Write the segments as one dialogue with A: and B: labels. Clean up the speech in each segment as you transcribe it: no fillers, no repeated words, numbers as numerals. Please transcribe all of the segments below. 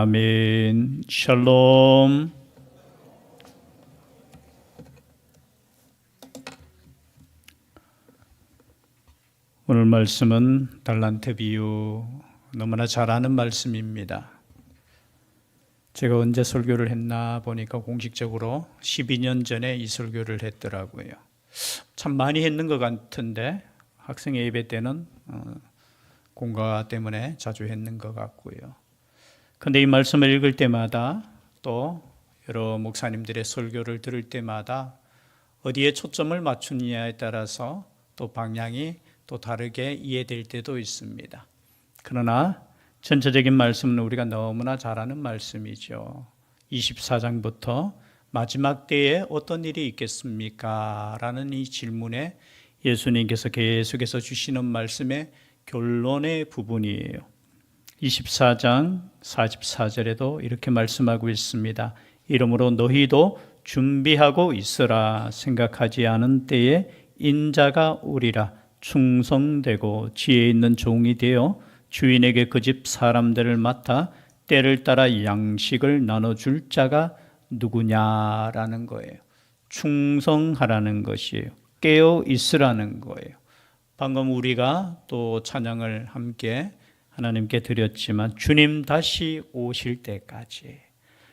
A: 아멘. 샬롬. 오늘 말씀은 달란트 비유, 너무나 잘 아는 말씀입니다. 제가 언제 설교를 했나 보니까 공식적으로 12년 전에 이 설교를 했더라고요. 참 많이 했는 것 같은데 학생 예배 때는 공과 때문에 자주 했는 것 같고요. 근데 이 말씀을 읽을 때마다 또 여러 목사님들의 설교를 들을 때마다 어디에 초점을 맞추느냐에 따라서 또 방향이 또 다르게 이해될 때도 있습니다. 그러나 전체적인 말씀은 우리가 너무나 잘 아는 말씀이죠. 24장부터 마지막 때에 어떤 일이 있겠습니까? 라는 이 질문에 예수님께서 계속해서 주시는 말씀의 결론의 부분이에요. 24장 44절에도 이렇게 말씀하고 있습니다. 이러므로 너희도 준비하고 있으라. 생각하지 않은 때에 인자가 오리라. 충성되고 지혜 있는 종이 되어 주인에게 그 집 사람들을 맡아 때를 따라 양식을 나눠줄 자가 누구냐라는 거예요. 충성하라는 것이에요. 깨어 있으라는 거예요. 방금 우리가 또 찬양을 함께 하나님께 드렸지만 주님 다시 오실 때까지.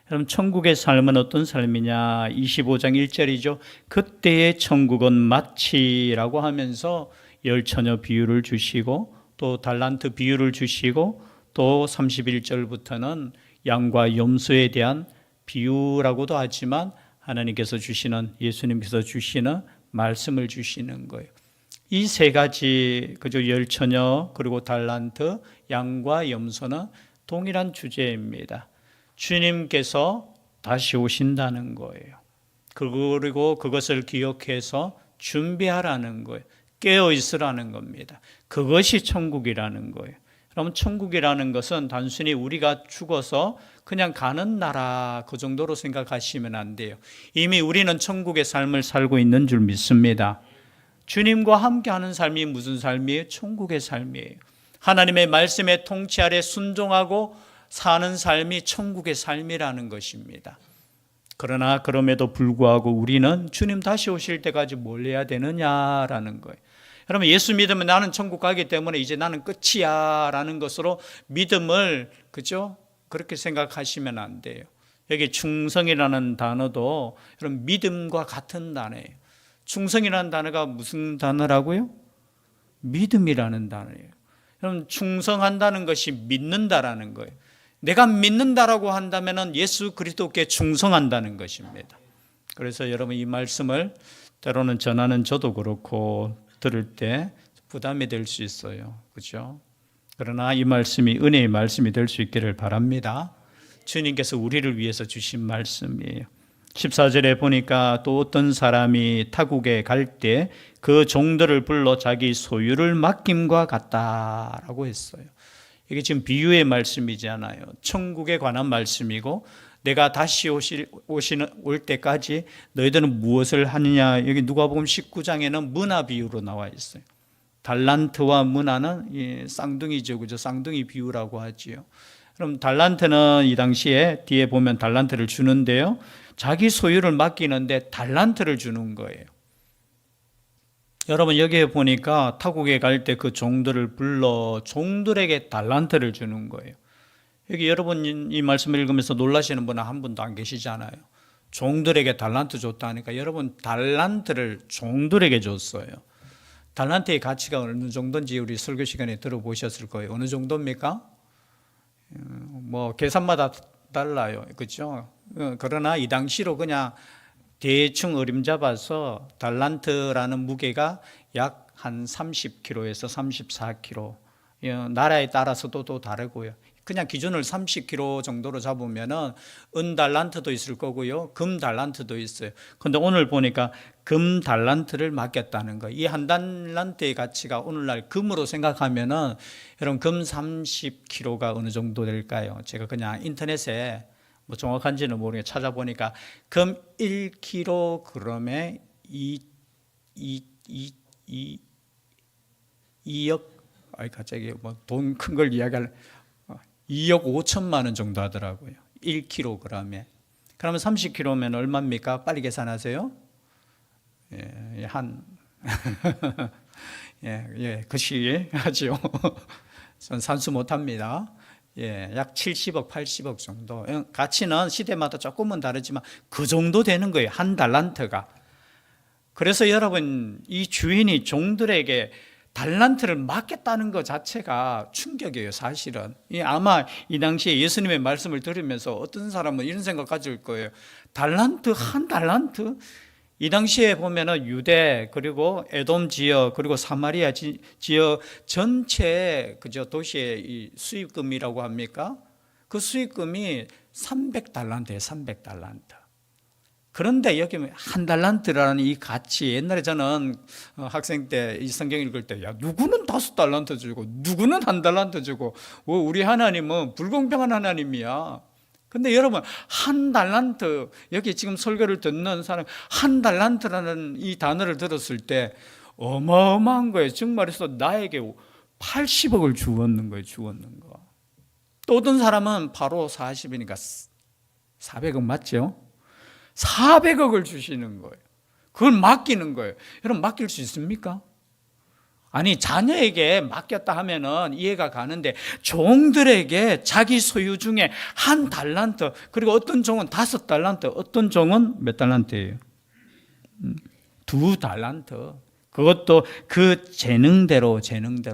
A: 여러분 천국의 삶은 어떤 삶이냐? 25장 1절이죠. 그때의 천국은 마치라고 하면서 열처녀 비유를 주시고 또 달란트 비유를 주시고 또 31절부터는 양과 염소에 대한 비유라고도 하지만 하나님께서 주시는, 예수님께서 주시는 말씀을 주시는 거예요. 이 세 가지, 그죠? 열처녀 그리고 달란트, 양과 염소는 동일한 주제입니다. 주님께서 다시 오신다는 거예요. 그리고 그것을 기억해서 준비하라는 거예요. 깨어 있으라는 겁니다. 그것이 천국이라는 거예요. 그러면 천국이라는 것은 단순히 우리가 죽어서 그냥 가는 나라 그 정도로 생각하시면 안 돼요. 이미 우리는 천국의 삶을 살고 있는 줄 믿습니다. 주님과 함께하는 삶이 무슨 삶이에요? 천국의 삶이에요. 하나님의 말씀의 통치 아래 순종하고 사는 삶이 천국의 삶이라는 것입니다. 그러나 그럼에도 불구하고 우리는 주님 다시 오실 때까지 뭘 해야 되느냐라는 거예요. 여러분 예수 믿으면 나는 천국 가기 때문에 이제 나는 끝이야 라는 것으로 믿음을, 그죠? 그렇게 생각하시면 안 돼요. 여기 충성이라는 단어도 여러분 믿음과 같은 단어예요. 충성이라는 단어가 무슨 단어라고요? 믿음이라는 단어예요. 여러분 충성한다는 것이 믿는다라는 거예요. 내가 믿는다라고 한다면 예수 그리스도께 충성한다는 것입니다. 그래서 여러분 이 말씀을 때로는 전하는 저도 그렇고 들을 때 부담이 될 수 있어요. 그렇죠? 그러나 이 말씀이 은혜의 말씀이 될 수 있기를 바랍니다. 주님께서 우리를 위해서 주신 말씀이에요. 14절에 보니까 또 어떤 사람이 타국에 갈 때 그 종들을 불러 자기 소유를 맡김과 같다라고 했어요. 이게 지금 비유의 말씀이잖아요. 천국에 관한 말씀이고 내가 다시 올 때까지 너희들은 무엇을 하느냐. 여기 누가복음 19장에는 문화 비유로 나와 있어요. 달란트와 문화는 쌍둥이죠. 그죠? 쌍둥이 비유라고 하지요. 그럼 달란트는 이 당시에 뒤에 보면 달란트를 주는데요. 자기 소유를 맡기는데 달란트를 주는 거예요. 여러분 여기에 보니까 타국에 갈 때 그 종들을 불러 종들에게 달란트를 주는 거예요. 여기 여러분 이 말씀을 읽으면서 놀라시는 분은 한 분도 안 계시잖아요. 종들에게 달란트 줬다니까 여러분 달란트를 종들에게 줬어요. 달란트의 가치가 어느 정도인지 우리 설교 시간에 들어보셨을 거예요. 어느 정도입니까? 뭐 계산마다 달라요. 그렇죠? 그러나 이 당시로 그냥 대충 어림잡아서 달란트라는 무게가 약 한 30kg에서 34kg. 나라에 따라서도 또 다르고요. 그냥 기준을 30kg 정도로 잡으면은 은 달란트도 있을 거고요. 금 달란트도 있어요. 근데 오늘 보니까 금 달란트를 맡겼다는 거. 이 한 달란트의 가치가 오늘날 금으로 생각하면은 여러분 금 30kg가 어느 정도 될까요? 제가 그냥 인터넷에 뭐 정확한지는 모르게 찾아보니까 금 1kg에 2억, 갑자기 뭐 돈 큰 걸 이야기할 2억 5천만 원 정도 하더라고요. 1kg에. 그러면 30kg면 얼마입니까? 빨리 계산하세요. 예, 그시 하죠. 전 산수 못합니다. 약 70억, 80억 정도. 가치는 시대마다 조금은 다르지만 그 정도 되는 거예요. 한 달란트가. 그래서 여러분, 이 주인이 종들에게 달란트를 맡겼다는 것 자체가 충격이에요, 사실은. 아마 이 당시에 예수님의 말씀을 들으면서 어떤 사람은 이런 생각 가질 거예요. 달란트, 한 달란트? 이 당시에 보면은 유대, 그리고 에돔 지역, 그리고 사마리아 지역 전체 그저 도시의 이 수익금이라고 합니까? 그 수익금이 300달란트예요, 300달란트. 그런데 여기 한 달란트라는 이 가치, 옛날에 저는 학생 때 이 성경 읽을 때, 야, 누구는 5달란트 주고, 누구는 한 달란트 주고, 우리 하나님은 불공평한 하나님이야. 근데 여러분, 한 달란트, 여기 지금 설교를 듣는 사람, 한 달란트라는 이 단어를 들었을 때 어마어마한 거예요. 정말해서 나에게 80억을 주었는 거예요, 주었는 거. 또 어떤 사람은 바로 40이니까 400억 맞죠? 400억을 주시는 거예요. 그걸 맡기는 거예요. 여러분, 맡길 수 있습니까? 아니, 자녀에게 맡겼다 하면은 이해가 가는데, 종들에게 자기 소유 중에 한 달란트, 그리고 어떤 종은 5달란트, 어떤 종은 몇 달란트예요? 2달란트. 그것도 그 재능대로.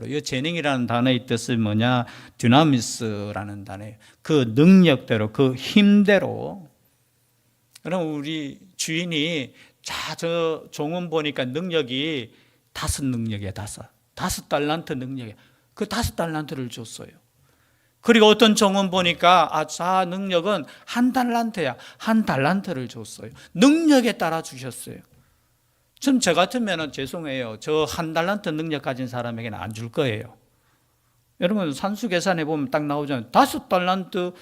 A: 이 재능이라는 단어의 뜻은 뭐냐? 디나미스라는 단어예요. 그 능력대로, 그 힘대로. 그럼 우리 주인이, 저 종은 보니까 능력이 5능력이야, 5달란트 능력이야. 그 5달란트를 줬어요. 그리고 어떤 종은 보니까, 자 능력은 한 달란트야. 한 달란트를 줬어요. 능력에 따라 주셨어요. 저 같으면 죄송해요. 저 한 달란트 능력 가진 사람에게는 안 줄 거예요. 여러분, 산수 계산해 보면 딱 나오잖아요. 5달란트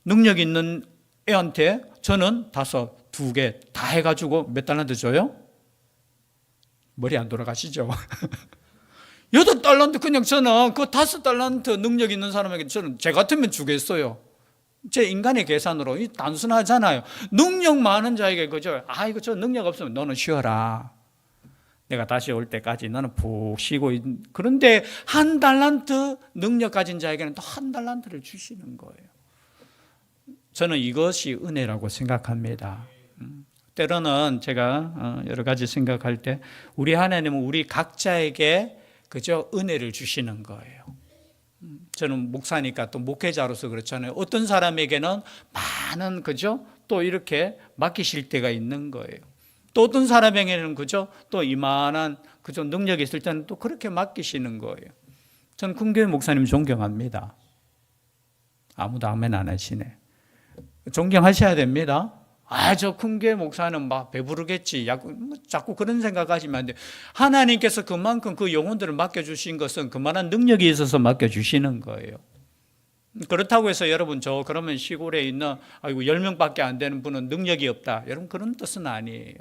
A: 능력 있는 애한테 저는 2개 다 해가지고 몇 달란트 줘요? 머리 안 돌아가시죠? 8달란트 그냥 저는 그 5달란트 능력 있는 사람에게 저는 제 같으면 주겠어요. 제 인간의 계산으로. 단순하잖아요. 능력 많은 자에게 그죠? 이거 저 능력 없으면 너는 쉬어라. 내가 다시 올 때까지 너는 푹 쉬고. 그런데 한 달란트 능력 가진 자에게는 또 한 달란트를 주시는 거예요. 저는 이것이 은혜라고 생각합니다. 때로는 제가 여러 가지 생각할 때 우리 하나님은 우리 각자에게 그저 은혜를 주시는 거예요. 저는 목사니까 또 목회자로서 그렇잖아요. 어떤 사람에게는 많은 그죠? 또 이렇게 맡기실 때가 있는 거예요. 또 어떤 사람에게는 그죠? 또 이만한 그죠? 능력이 있을 때는 또 그렇게 맡기시는 거예요. 저는 큰교회 목사님 존경합니다. 아무도 아멘 안 하시네. 존경하셔야 됩니다. 저 큰교회 목사는 막 배부르겠지. 자꾸 그런 생각하시면 안 돼요. 하나님께서 그만큼 그 영혼들을 맡겨주신 것은 그만한 능력이 있어서 맡겨주시는 거예요. 그렇다고 해서 여러분, 그러면 시골에 있는 10명밖에 안 되는 분은 능력이 없다. 여러분, 그런 뜻은 아니에요.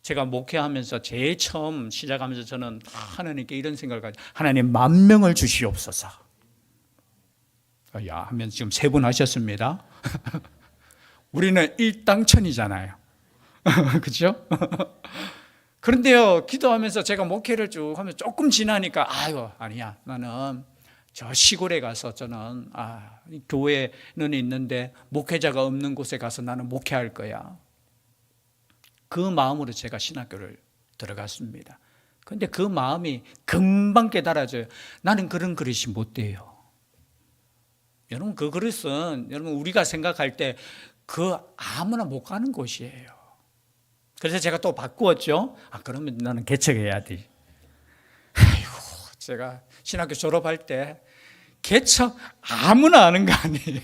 A: 제가 목회하면서 제일 처음 시작하면서 저는 하나님께 이런 생각을 가지고, 하나님 10,000명을 주시옵소서. 하면 지금 3분 하셨습니다. 우리는 일당천이잖아요. 그렇죠? 그런데요, 기도하면서 제가 목회를 쭉 하면서 조금 지나니까 아니야. 나는 저 시골에 가서 저는 교회는 있는데 목회자가 없는 곳에 가서 나는 목회할 거야. 그 마음으로 제가 신학교를 들어갔습니다. 그런데 그 마음이 금방 깨달아져요. 나는 그런 그릇이 못 돼요. 여러분, 그 그릇은 여러분 우리가 생각할 때 아무나 못 가는 곳이에요. 그래서 제가 또 바꾸었죠. 그러면 나는 개척해야 돼. 제가 신학교 졸업할 때 개척 아무나 하는 거 아니에요.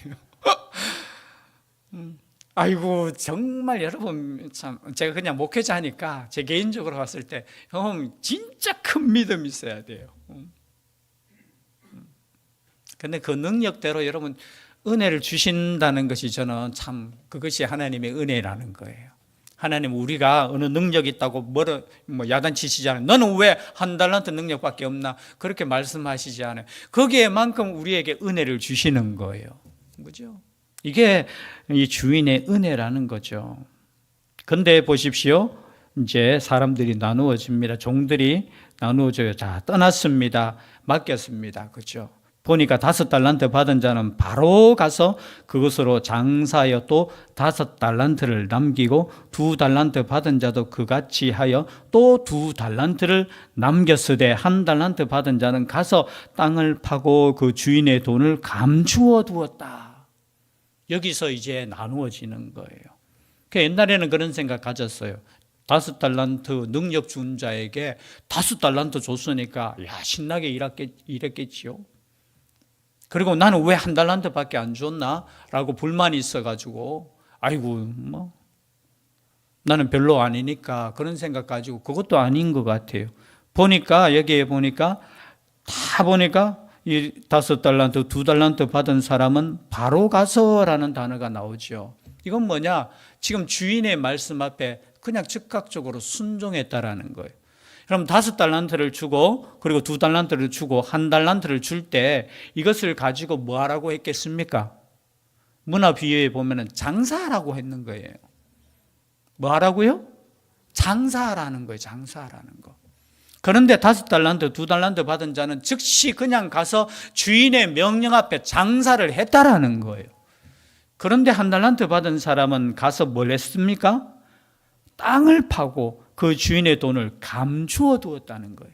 A: 정말 여러분, 참 제가 그냥 목회자 하니까 제 개인적으로 봤을 때 진짜 큰 믿음이 있어야 돼요. 근데 그 능력대로 여러분 은혜를 주신다는 것이 저는 참 그것이 하나님의 은혜라는 거예요. 하나님 우리가 어느 능력이 있다고 야단치시잖아요. 너는 왜 한 달란트 능력밖에 없나? 그렇게 말씀하시지 않아요. 거기에만큼 우리에게 은혜를 주시는 거예요. 그죠? 이게 이 주인의 은혜라는 거죠. 근데 보십시오. 이제 사람들이 나누어집니다. 종들이 나누어져요. 자, 떠났습니다. 맡겼습니다. 그죠? 보니까 5달란트 받은 자는 바로 가서 그것으로 장사하여 또 5달란트를 남기고 2달란트 받은 자도 그같이 하여 또 2달란트를 남겼으되 1달란트 받은 자는 가서 땅을 파고 그 주인의 돈을 감추어 두었다. 여기서 이제 나누어지는 거예요. 옛날에는 그런 생각 가졌어요. 5달란트 능력 준 자에게 5달란트 줬으니까 신나게 일했겠지요. 그리고 나는 왜 1달란트밖에 안 줬나? 라고 불만이 있어가지고 나는 별로 아니니까 그런 생각 가지고 그것도 아닌 것 같아요. 여기에 보니까 이 5달란트, 2달란트 받은 사람은 바로 가서라는 단어가 나오죠. 이건 뭐냐? 지금 주인의 말씀 앞에 그냥 즉각적으로 순종했다라는 거예요. 그럼 5달란트를 주고 그리고 2달란트를 주고 1달란트를 줄 때 이것을 가지고 뭐 하라고 했겠습니까? 문화 비유에 보면은 장사하라고 했는 거예요. 뭐 하라고요? 장사하라는 거예요. 장사하라는 거. 그런데 5달란트, 2달란트 받은 자는 즉시 그냥 가서 주인의 명령 앞에 장사를 했다라는 거예요. 그런데 1달란트 받은 사람은 가서 뭘 했습니까? 땅을 파고 그 주인의 돈을 감추어 두었다는 거예요.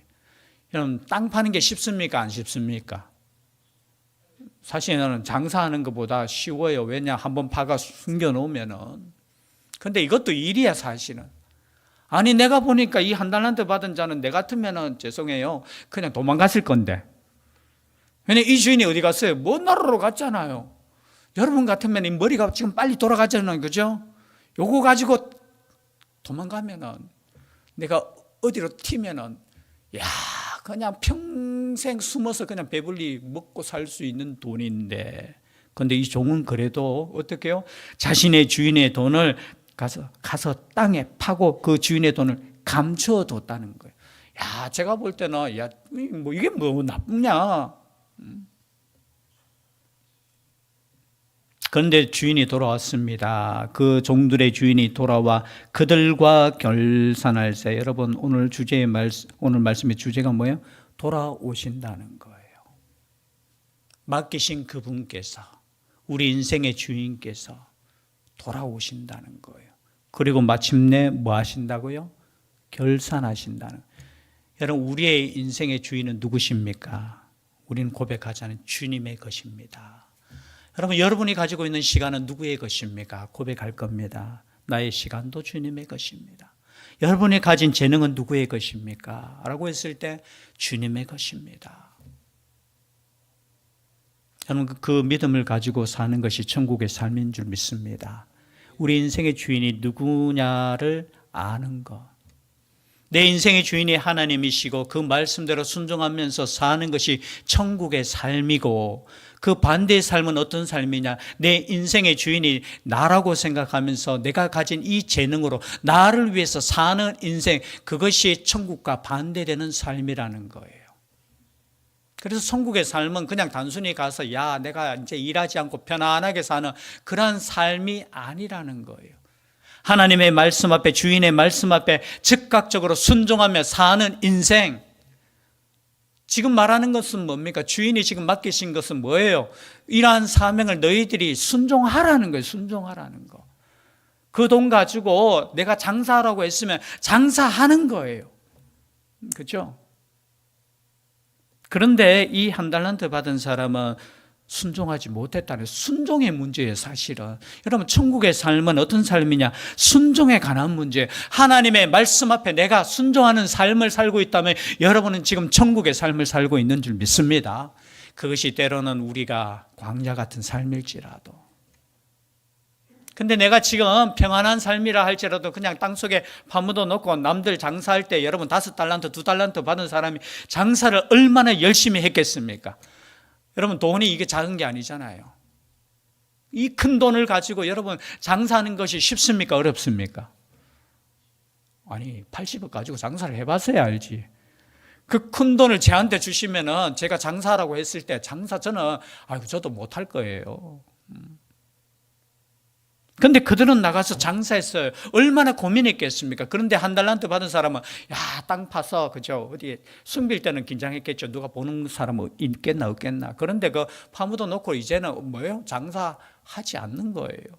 A: 여러분, 땅 파는 게 쉽습니까? 안 쉽습니까? 사실은 장사하는 것보다 쉬워요. 왜냐? 한번 파가 숨겨놓으면은. 근데 이것도 일이야, 사실은. 아니, 내가 보니까 이 1달란트 받은 자는 내 같으면은 죄송해요. 그냥 도망갔을 건데. 왜냐? 이 주인이 어디 갔어요? 먼 나라로 갔잖아요. 여러분 같으면 이 머리가 지금 빨리 돌아가잖아요. 그죠? 요거 가지고 도망가면은 내가 어디로 튀면은 그냥 평생 숨어서 그냥 배불리 먹고 살 수 있는 돈인데, 근데 이 종은 그래도 어떻게 해요? 자신의 주인의 돈을 가서 땅에 파고 그 주인의 돈을 감추어 뒀다는 거예요. 제가 볼 때는 이게 뭐 나쁘냐? 그런데 주인이 돌아왔습니다. 그 종들의 주인이 돌아와 그들과 결산할세. 여러분, 오늘 말씀의 주제가 뭐예요? 돌아오신다는 거예요. 맡기신 그분께서, 우리 인생의 주인께서 돌아오신다는 거예요. 그리고 마침내 뭐 하신다고요? 결산하신다는. 여러분, 우리의 인생의 주인은 누구십니까? 우리는 고백하자는 주님의 것입니다. 여러분이 가지고 있는 시간은 누구의 것입니까? 고백할 겁니다. 나의 시간도 주님의 것입니다. 여러분이 가진 재능은 누구의 것입니까? 라고 했을 때 주님의 것입니다. 저는 그 믿음을 가지고 사는 것이 천국의 삶인 줄 믿습니다. 우리 인생의 주인이 누구냐를 아는 것. 내 인생의 주인이 하나님이시고 그 말씀대로 순종하면서 사는 것이 천국의 삶이고, 그 반대의 삶은 어떤 삶이냐? 내 인생의 주인이 나라고 생각하면서 내가 가진 이 재능으로 나를 위해서 사는 인생, 그것이 천국과 반대되는 삶이라는 거예요. 그래서 천국의 삶은 그냥 단순히 가서 내가 이제 일하지 않고 편안하게 사는 그런 삶이 아니라는 거예요. 하나님의 말씀 앞에, 주인의 말씀 앞에 즉각적으로 순종하며 사는 인생. 지금 말하는 것은 뭡니까? 주인이 지금 맡기신 것은 뭐예요? 이러한 사명을 너희들이 순종하라는 거예요. 순종하라는 거. 그 돈 가지고 내가 장사하라고 했으면 장사하는 거예요. 그렇죠? 그런데 이 1달란트 받은 사람은 순종하지 못했다는, 순종의 문제예요. 사실은 여러분, 천국의 삶은 어떤 삶이냐? 순종에 관한 문제. 하나님의 말씀 앞에 내가 순종하는 삶을 살고 있다면 여러분은 지금 천국의 삶을 살고 있는 줄 믿습니다. 그것이 때로는 우리가 광야 같은 삶일지라도. 근데 내가 지금 평안한 삶이라 할지라도 그냥 땅속에 파묻어 놓고 남들 장사할 때 여러분 5달란트, 2달란트 받은 사람이 장사를 얼마나 열심히 했겠습니까? 여러분, 돈이 이게 작은 게 아니잖아요. 이 큰 돈을 가지고 여러분 장사하는 것이 쉽습니까? 어렵습니까? 아니 80억 가지고 장사를 해봤어야 알지. 그 큰 돈을 제한테 주시면은 제가 장사라고 했을 때 장사 저는 저도 못할 거예요. 근데 그들은 나가서 장사했어요. 얼마나 고민했겠습니까? 그런데 한 달란트 받은 사람은 땅 파서 그죠? 어디 숨길 때는 긴장했겠죠. 누가 보는 사람은 있겠나 없겠나. 그런데 그 파묻어 놓고 이제는 뭐예요? 장사하지 않는 거예요.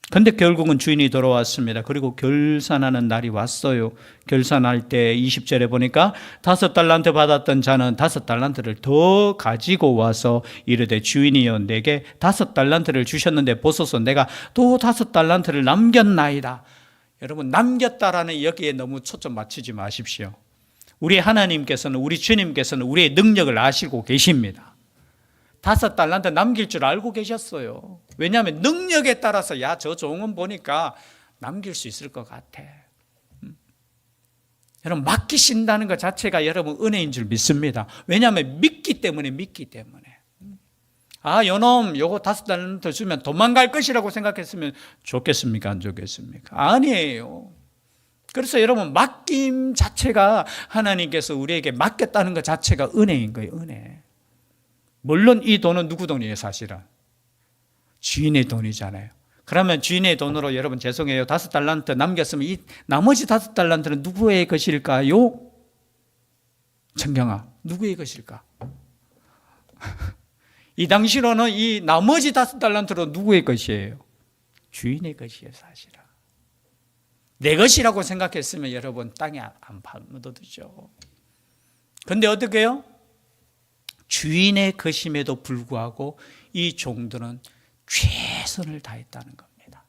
A: 근데 결국은 주인이 돌아왔습니다. 그리고 결산하는 날이 왔어요. 결산할 때 20절에 보니까 5달란트 받았던 자는 5달란트를 더 가지고 와서 이르되 주인이여 내게 5달란트를 주셨는데 보소서 내가 또 5달란트를 남겼나이다. 여러분 남겼다라는 여기에 너무 초점 맞추지 마십시오. 우리 하나님께서는 우리 주님께서는 우리의 능력을 아시고 계십니다. 5달란트 남길 줄 알고 계셨어요. 왜냐하면 능력에 따라서 저 종은 보니까 남길 수 있을 것 같아. 여러분 맡기신다는 것 자체가 여러분 은혜인 줄 믿습니다. 왜냐하면 믿기 때문에. 요놈 요거 5달란트 주면 도망갈 것이라고 생각했으면 좋겠습니까? 안 좋겠습니까? 아니에요. 그래서 여러분 맡김 자체가 하나님께서 우리에게 맡겼다는 것 자체가 은혜인 거예요. 은혜. 물론 이 돈은 누구 돈이에요? 사실은 주인의 돈이잖아요. 그러면 주인의 돈으로 여러분 죄송해요 5달란트 남겼으면 이 나머지 5달란트는 누구의 것일까요? 청경아 누구의 것일까? 이 당시로는 이 나머지 5달란트로 누구의 것이에요? 주인의 것이에요. 사실은 내 것이라고 생각했으면 여러분 땅에 안 파묻어두죠. 그런데 어떻게 해요? 주인의 것임에도 불구하고 이 종들은 최선을 다했다는 겁니다.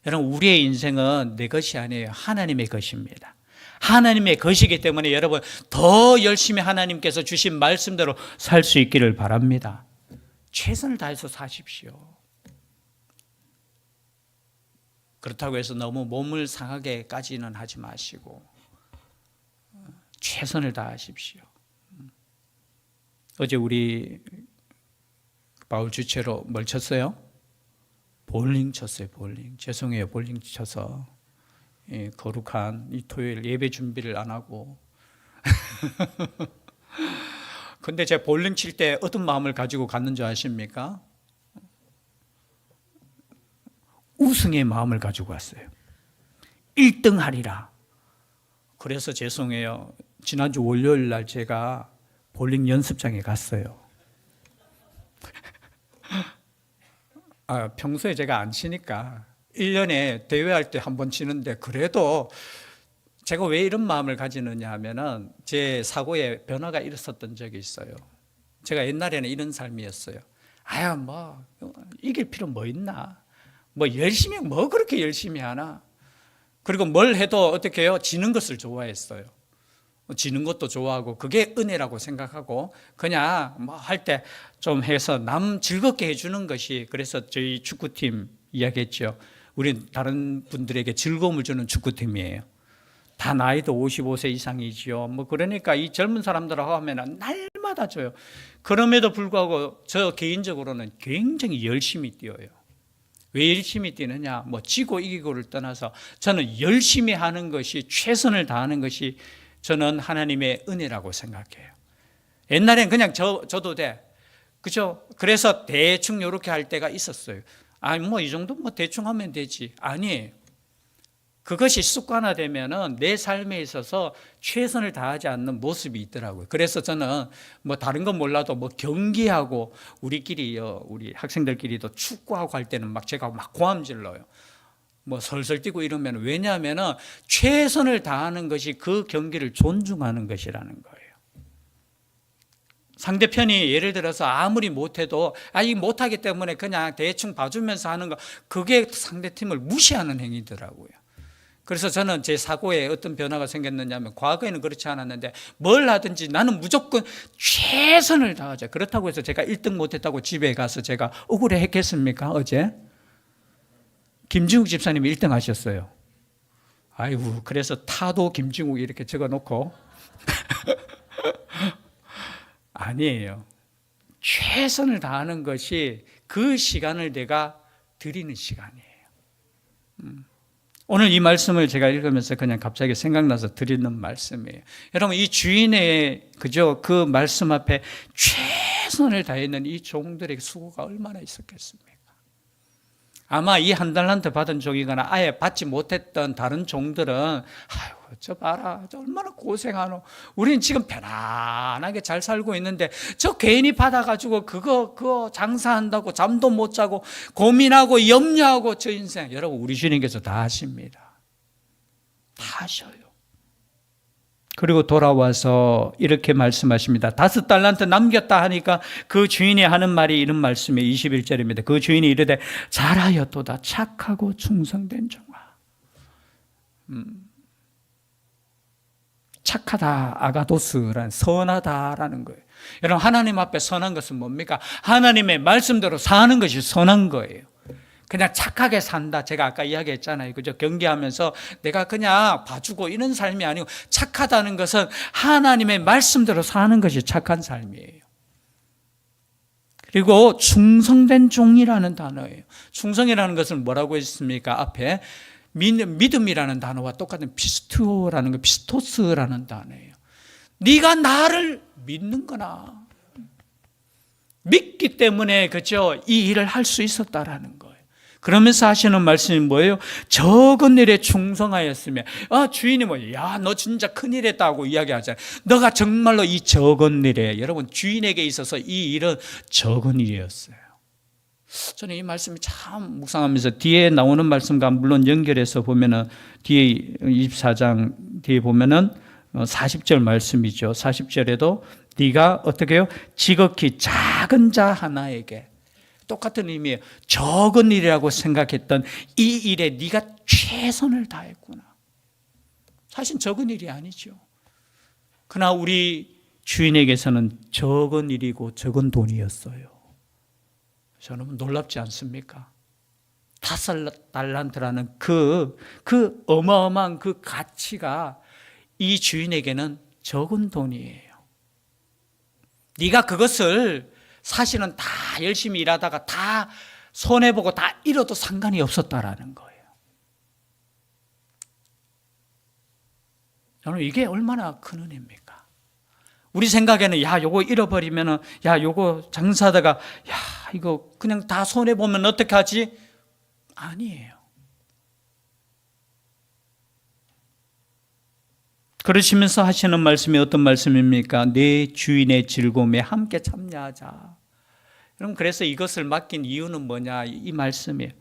A: 여러분 우리의 인생은 내 것이 아니에요. 하나님의 것입니다. 하나님의 것이기 때문에 여러분 더 열심히 하나님께서 주신 말씀대로 살 수 있기를 바랍니다. 최선을 다해서 사십시오. 그렇다고 해서 너무 몸을 상하게까지는 하지 마시고 최선을 다하십시오. 어제 우리 바울 주체로 뭘 쳤어요? 볼링 쳤어요. 볼링. 죄송해요. 볼링 쳐서 거룩한 이 토요일 예배 준비를 안 하고 근데 제가 볼링 칠 때 어떤 마음을 가지고 갔는 줄 아십니까? 우승의 마음을 가지고 갔어요. 1등 하리라. 그래서 죄송해요. 지난주 월요일 날 제가 볼링 연습장에 갔어요. 평소에 제가 안 치니까 1년에 대회할 때 한 번 치는데 그래도 제가 왜 이런 마음을 가지느냐 하면은 제 사고에 변화가 일었었던 적이 있어요. 제가 옛날에는 이런 삶이었어요. 이길 필요 뭐 있나? 열심히 그렇게 열심히 하나? 그리고 뭘 해도 어떻게 해요? 지는 것을 좋아했어요. 지는 것도 좋아하고 그게 은혜라고 생각하고 그냥 할 때 좀 해서 남 즐겁게 해주는 것이 그래서 저희 축구팀 이야기했죠. 우린 다른 분들에게 즐거움을 주는 축구팀이에요. 다 나이도 55세 이상이지요. 그러니까 이 젊은 사람들하고 하면 날마다 줘요. 그럼에도 불구하고 저 개인적으로는 굉장히 열심히 뛰어요. 왜 열심히 뛰느냐? 지고 이기고를 떠나서 저는 열심히 하는 것이 최선을 다하는 것이 저는 하나님의 은혜라고 생각해요. 옛날엔 그냥 저도 돼. 그죠? 그래서 대충 이렇게 할 때가 있었어요. 이 정도 대충 하면 되지. 아니에요. 그것이 습관화되면은 내 삶에 있어서 최선을 다하지 않는 모습이 있더라고요. 그래서 저는 다른 건 몰라도 경기하고 우리 학생들끼리도 축구하고 할 때는 제가 고함 질러요. 설설 뛰고 이러면 왜냐하면은 최선을 다하는 것이 그 경기를 존중하는 것이라는 거예요. 상대편이 예를 들어서 아무리 못해도 못하기 때문에 그냥 대충 봐주면서 하는 거 그게 상대팀을 무시하는 행위더라고요. 그래서 저는 제 사고에 어떤 변화가 생겼느냐 하면 과거에는 그렇지 않았는데 뭘 하든지 나는 무조건 최선을 다하자. 그렇다고 해서 제가 1등 못했다고 집에 가서 제가 억울해 했겠습니까? 어제? 김진욱 집사님이 1등 하셨어요. 그래서 타도 김진욱 이렇게 적어놓고 아니에요. 최선을 다하는 것이 그 시간을 내가 드리는 시간이에요. 오늘 이 말씀을 제가 읽으면서 그냥 갑자기 생각나서 드리는 말씀이에요. 여러분, 이 주인의 그 말씀 앞에 최선을 다했는 이 종들의 수고가 얼마나 있었겠습니까? 아마 이 한 달란트 받은 종이거나 아예 받지 못했던 다른 종들은 아이고 저 봐라, 저 얼마나 고생하노, 우리는 지금 편안하게 잘 살고 있는데 저 괜히 받아가지고 그거 장사한다고 잠도 못 자고 고민하고 염려하고 저 인생. 여러분, 우리 주님께서 다 하십니다. 다 하셔요. 그리고 돌아와서 이렇게 말씀하십니다. 5달란트 남겼다 하니까 그 주인이 하는 말이 이런 말씀이에요. 21절입니다. 그 주인이 이르되 잘하였도다 착하고 충성된 종아. 착하다, 아가도스라는 선하다라는 거예요. 여러분, 하나님 앞에 선한 것은 뭡니까? 하나님의 말씀대로 사는 것이 선한 거예요. 그냥 착하게 산다. 제가 아까 이야기했잖아요. 그죠? 경계하면서 내가 그냥 봐주고 이런 삶이 아니고, 착하다는 것은 하나님의 말씀대로 사는 것이 착한 삶이에요. 그리고 충성된 종이라는 단어예요. 충성이라는 것은 뭐라고 했습니까? 앞에 믿음이라는 단어와 똑같은 피스토라는 거, 피스토스라는 단어예요. 네가 나를 믿는구나. 믿기 때문에 그죠? 이 일을 할 수 있었다라는 거예요. 그러면서 하시는 말씀이 뭐예요? 적은 일에 충성하였으며, 주인이 뭐예요? 야, 너 진짜 큰일 했다고 이야기하잖아요. 너가 정말로 이 적은 일에, 여러분, 주인에게 있어서 이 일은 적은 일이었어요. 저는 이 말씀이 참 묵상하면서 뒤에 나오는 말씀과 물론 연결해서 보면은 뒤에 24장 뒤에 보면은 40절 말씀이죠. 40절에도 네가 어떻게 해요? 지극히 작은 자 하나에게, 똑같은 의미예요. 적은 일이라고 생각했던 이 일에 네가 최선을 다했구나. 사실 적은 일이 아니죠. 그러나 우리 주인에게서는 적은 일이고 적은 돈이었어요. 저는 놀랍지 않습니까? 5달란트라는 그 어마어마한 그 가치가 이 주인에게는 적은 돈이에요. 네가 그것을 사실은 다 열심히 일하다가 다 손해보고 다 잃어도 상관이 없었다라는 거예요. 저는 이게 얼마나 큰 은혜입니까? 우리 생각에는 야, 요거 잃어버리면은, 야, 요거 장사하다가 야, 이거 그냥 다 손해보면 어떡하지? 아니에요. 그러시면서 하시는 말씀이 어떤 말씀입니까? 내 주인의 즐거움에 함께 참여하자. 여러분, 그래서 이것을 맡긴 이유는 뭐냐? 이 말씀이에요.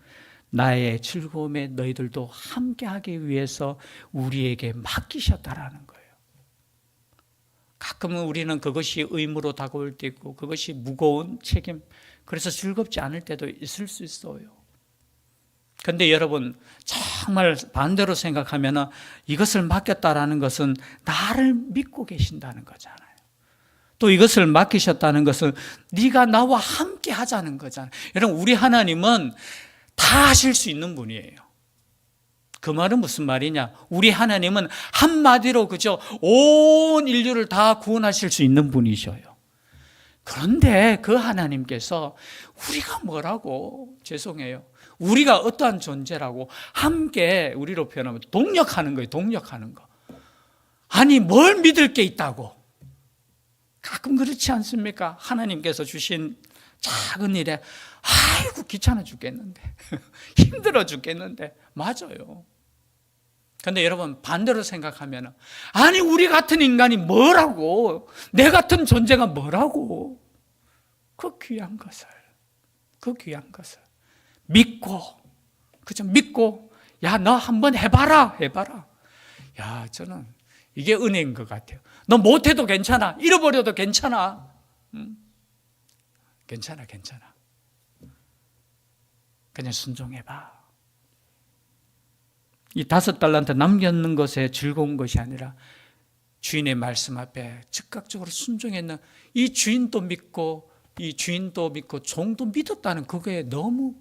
A: 나의 즐거움에 너희들도 함께하기 위해서 우리에게 맡기셨다라는 거예요. 가끔은 우리는 그것이 의무로 다가올 때 있고 그것이 무거운 책임, 그래서 즐겁지 않을 때도 있을 수 있어요. 그런데 여러분, 정말 반대로 생각하면 이것을 맡겼다라는 것은 나를 믿고 계신다는 거잖아요. 또 이것을 맡기셨다는 것은 네가 나와 함께 하자는 거잖아요. 여러분, 우리 하나님은 다 하실 수 있는 분이에요. 그 말은 무슨 말이냐? 우리 하나님은 한마디로 그죠? 온 인류를 다 구원하실 수 있는 분이셔요. 그런데 그 하나님께서 우리가 뭐라고, 죄송해요, 우리가 어떠한 존재라고 함께, 우리로 표현하면 동력하는 거예요. 동력하는 거. 아니, 뭘 믿을 게 있다고. 가끔 그렇지 않습니까? 하나님께서 주신 작은 일에 아이고 귀찮아 죽겠는데 힘들어 죽겠는데. 맞아요. 그런데 여러분, 반대로 생각하면 아니, 우리 같은 인간이 뭐라고, 내 같은 존재가 뭐라고, 그 귀한 것을 믿고, 그죠? 믿고, 야, 너 한번 해봐라. 야, 저는 이게 은혜인 것 같아요. 너 못해도 괜찮아. 잃어버려도 괜찮아. 괜찮아. 그냥 순종해봐. 이 5달란트 남겼는 것에 즐거운 것이 아니라 주인의 말씀 앞에 즉각적으로 순종했는 이 주인도 믿고, 종도 믿었다는 그거에 너무,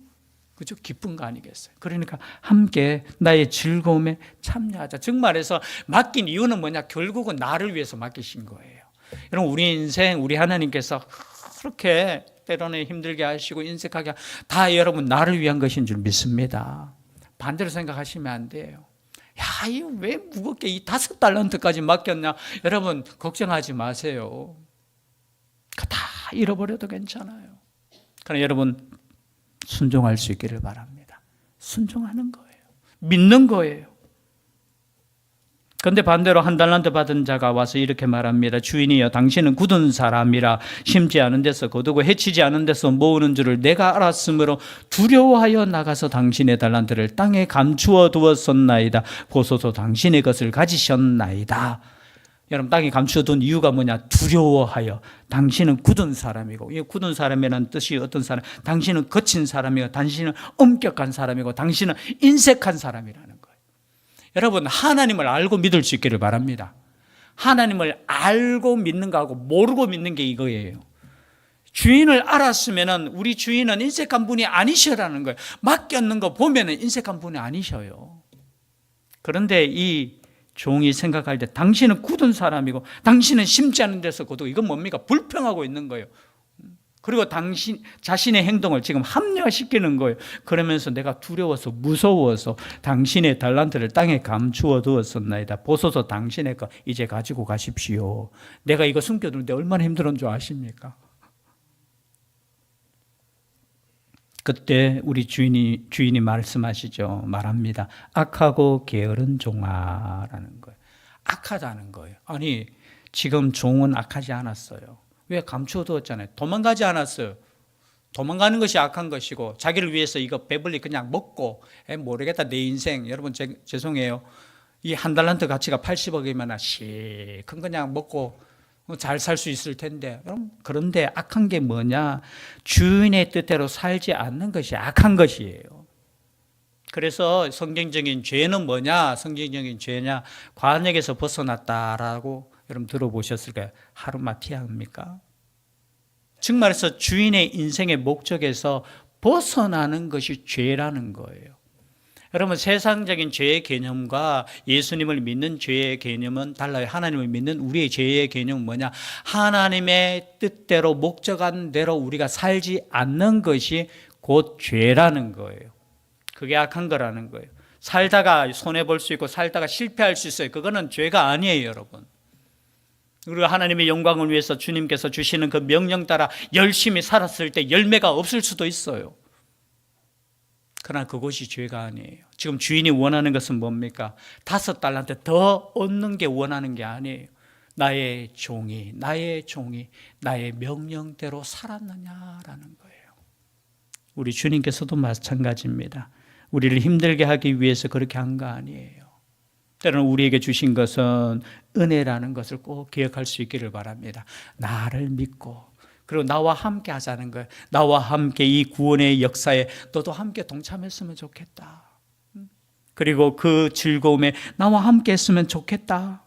A: 그죠? 기쁜 거 아니겠어요? 그러니까 함께 나의 즐거움에 참여하자. 즉 말해서 맡긴 이유는 뭐냐? 결국은 나를 위해서 맡기신 거예요. 여러분, 우리 인생, 우리 하나님께서 그렇게 때로는 힘들게 하시고 인색하게 다 여러분 나를 위한 것인 줄 믿습니다. 반대로 생각하시면 안 돼요. 야, 이거 왜 무겁게 이 5달란트까지 맡겼냐? 여러분 걱정하지 마세요. 다 잃어버려도 괜찮아요. 그러나 여러분 순종할 수 있기를 바랍니다. 순종하는 거예요. 믿는 거예요. 그런데 반대로 1달란트 받은 자가 와서 이렇게 말합니다. 주인이여, 당신은 굳은 사람이라 심지 않은 데서 거두고 해치지 않은 데서 모으는 줄을 내가 알았으므로 두려워하여 나가서 당신의 달란트를 땅에 감추어 두었었나이다. 보소서, 당신의 것을 가지셨나이다. 여러분, 땅에 감추어둔 이유가 뭐냐? 두려워하여. 당신은 굳은 사람이고, 이 굳은 사람이라는 뜻이 어떤 사람? 당신은 거친 사람이고, 당신은 엄격한 사람이고, 당신은 인색한 사람이라는 거예요. 여러분, 하나님을 알고 믿을 수 있기를 바랍니다. 하나님을 알고 믿는 거하고 모르고 믿는 게 이거예요. 주인을 알았으면 우리 주인은 인색한 분이 아니셔라는 거예요. 맡겼는 거 보면 인색한 분이 아니셔요. 그런데 이 종이 생각할 때 당신은 굳은 사람이고 당신은 심지 않은 데서 거두고, 이건 뭡니까? 불평하고 있는 거예요. 그리고 당신 자신의 행동을 지금 합리화시키는 거예요. 그러면서 내가 두려워서 무서워서 당신의 달란트를 땅에 감추어 두었었나이다. 보소서, 당신의 거 이제 가지고 가십시오. 내가 이거 숨겨두는데 얼마나 힘들었는 줄 아십니까? 그때 우리 주인이 말합니다. 악하고 게으른 종아라는 거예요. 악하다는 거예요. 아니, 지금 종은 악하지 않았어요. 왜? 감추어두었잖아요. 도망가지 않았어요. 도망가는 것이 악한 것이고, 자기를 위해서 이거 배불리 그냥 먹고, 모르겠다 내 인생. 여러분 죄송해요. 이 1달란트 가치가 80억이면 시큰 그냥 먹고 잘 살 수 있을 텐데, 그런데 악한 게 뭐냐? 주인의 뜻대로 살지 않는 것이 악한 것이에요. 그래서 성경적인 죄는 뭐냐? 성경적인 죄냐? 관역에서 벗어났다라고 여러분 들어보셨을까요? 하루마티아입니까? 즉 말해서 주인의 인생의 목적에서 벗어나는 것이 죄라는 거예요. 여러분, 세상적인 죄의 개념과 예수님을 믿는 죄의 개념은 달라요. 하나님을 믿는 우리의 죄의 개념은 뭐냐? 하나님의 뜻대로 목적한 대로 우리가 살지 않는 것이 곧 죄라는 거예요. 그게 악한 거라는 거예요. 살다가 손해볼 수 있고 살다가 실패할 수 있어요. 그거는 죄가 아니에요, 여러분. 그리고 하나님의 영광을 위해서 주님께서 주시는 그 명령 따라 열심히 살았을 때 열매가 없을 수도 있어요. 그러나 그것이 죄가 아니에요. 지금 주인이 원하는 것은 뭡니까? 5달란트 더 얻는 게 원하는 게 아니에요. 나의 종이 나의 명령대로 살았느냐라는 거예요. 우리 주님께서도 마찬가지입니다. 우리를 힘들게 하기 위해서 그렇게 한 거 아니에요. 때로는 우리에게 주신 것은 은혜라는 것을 꼭 기억할 수 있기를 바랍니다. 나를 믿고, 그리고 나와 함께 하자는 거예요. 나와 함께 이 구원의 역사에 너도 함께 동참했으면 좋겠다. 그리고 그 즐거움에 나와 함께 했으면 좋겠다.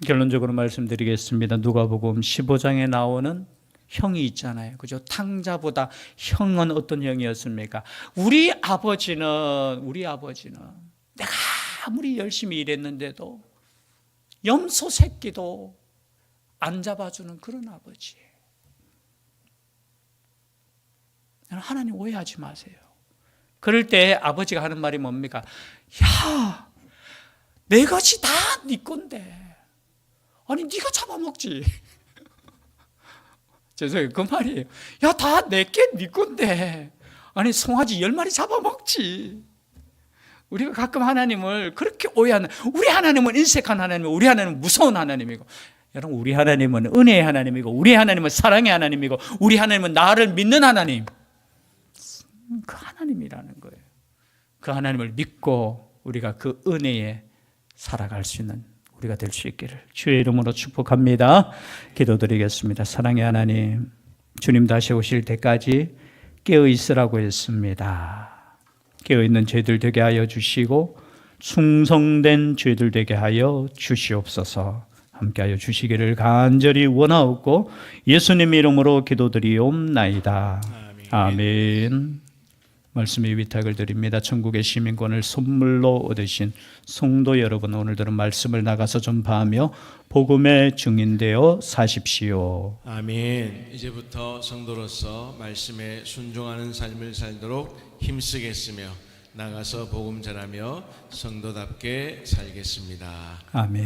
A: 결론적으로 말씀드리겠습니다. 누가복음 15장에 나오는 형이 있잖아요. 그죠? 탕자보다 형은 어떤 형이었습니까? 우리 아버지는 내가 아무리 열심히 일했는데도 염소 새끼도 안 잡아주는 그런 아버지예요. 하나님 오해하지 마세요. 그럴 때 아버지가 하는 말이 뭡니까? 야, 내 것이 다 네 건데, 아니 네가 잡아먹지. 죄송해요, 그 말이에요. 야, 다 내게 네 건데, 아니 송아지 10마리 잡아먹지. 우리가 가끔 하나님을 그렇게 오해하는, 우리 하나님은 인색한 하나님이고 우리 하나님은 무서운 하나님이고, 여러분 우리 하나님은 은혜의 하나님이고 우리 하나님은 사랑의 하나님이고 우리 하나님은 나를 믿는 하나님, 그 하나님이라는 거예요. 그 하나님을 믿고 우리가 그 은혜에 살아갈 수 있는 우리가 될 수 있기를 주의 이름으로 축복합니다. 기도드리겠습니다. 사랑의 하나님, 주님 다시 오실 때까지 깨어 있으라고 했습니다. 깨어있는 죄들 되게 하여 주시고 충성된 죄들 되게 하여 주시옵소서. 함께하여 주시기를 간절히 원하옵고 예수님 이름으로 기도드리옵나이다. 아멘. 말씀의 위탁을 드립니다. 천국의 시민권을 선물로 얻으신 성도 여러분, 오늘 들은 말씀을 나가서 전파하며 복음의 증인되어 사십시오.
B: 아멘. 이제부터 성도로서 말씀에 순종하는 삶을 살도록 힘쓰겠으며 나가서 복음 전하며 성도답게 살겠습니다.
A: 아멘.